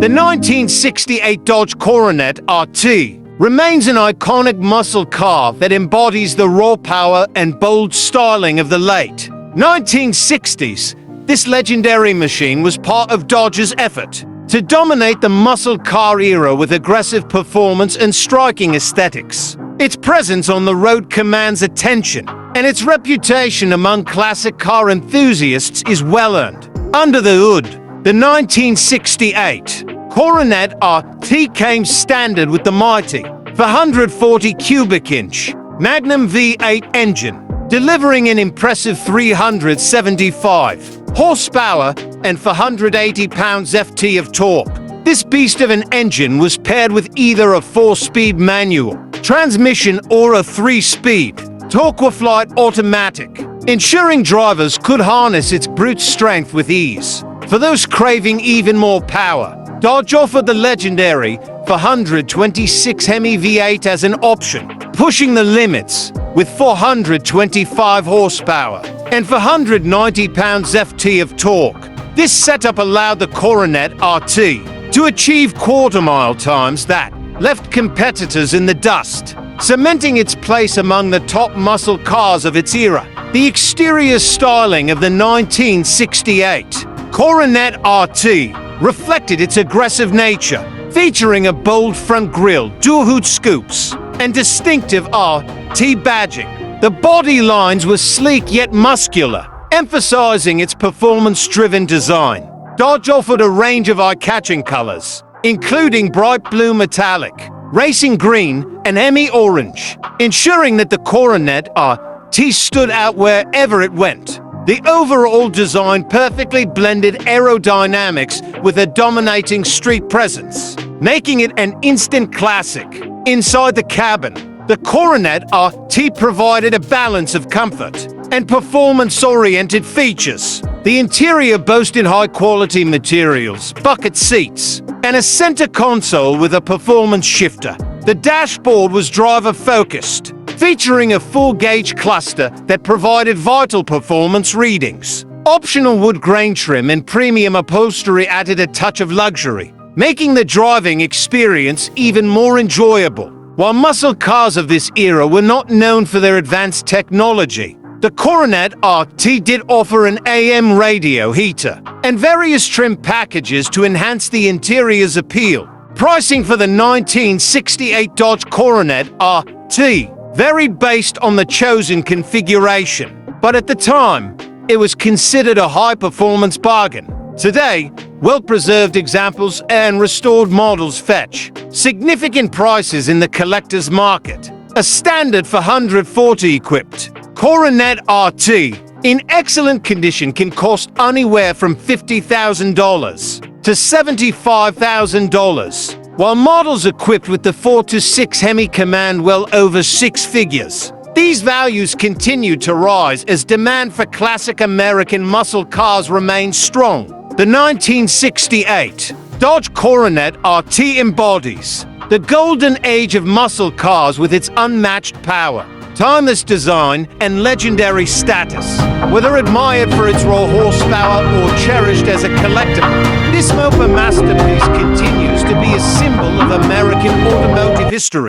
The 1968 Dodge Coronet RT remains an iconic muscle car that embodies the raw power and bold styling of the late 1960s. This legendary machine was part of Dodge's effort to dominate the muscle car era with aggressive performance and striking aesthetics. Its presence on the road commands attention, and its reputation among classic car enthusiasts is well-earned. Under the hood, the 1968 Coronet RT came standard with the mighty 440 cubic inch Magnum V8 engine, delivering an impressive 375 horsepower and 480 pounds-ft of torque. This beast of an engine was paired with either a 4-speed manual transmission or a 3-speed Torqueflite automatic, ensuring drivers could harness its brute strength with ease. For those craving even more power, Dodge offered the legendary 426 HEMI V8 as an option, pushing the limits with 425 horsepower and 490 pounds-ft of torque. This setup allowed the Coronet RT to achieve quarter-mile times that left competitors in the dust, cementing its place among the top muscle cars of its era. The exterior styling of the 1968 Coronet RT reflected its aggressive nature, featuring a bold front grille, dual-hood scoops, and distinctive RT badging. The body lines were sleek yet muscular, emphasizing its performance-driven design. Dodge offered a range of eye-catching colors, including bright blue metallic, racing green, and HEMI orange, ensuring that the Coronet RT stood out wherever it went. The overall design perfectly blended aerodynamics with a dominating street presence, making it an instant classic. Inside the cabin, the Coronet RT provided a balance of comfort and performance-oriented features. The interior boasted high-quality materials, bucket seats, and a center console with a performance shifter. The dashboard was driver-focused, featuring a full-gauge cluster that provided vital performance readings. Optional wood grain trim and premium upholstery added a touch of luxury, making the driving experience even more enjoyable. While muscle cars of this era were not known for their advanced technology, the Coronet RT did offer an AM radio heater and various trim packages to enhance the interior's appeal. Pricing for the 1968 Dodge Coronet RT varied based on the chosen configuration, but at the time, it was considered a high-performance bargain. Today, well-preserved examples and restored models fetch significant prices in the collector's market. A standard 440-equipped Coronet RT in excellent condition can cost anywhere from $50,000 to $75,000, while models equipped with the 4 to 6 HEMI command well over 6 figures. These values continue to rise as demand for classic American muscle cars remains strong. The 1968 Dodge Coronet RT embodies the golden age of muscle cars with its unmatched power, timeless design, and legendary status. Whether admired for its raw horsepower or cherished as a collectible, this Mopar masterpiece continues to be a symbol of American automotive history.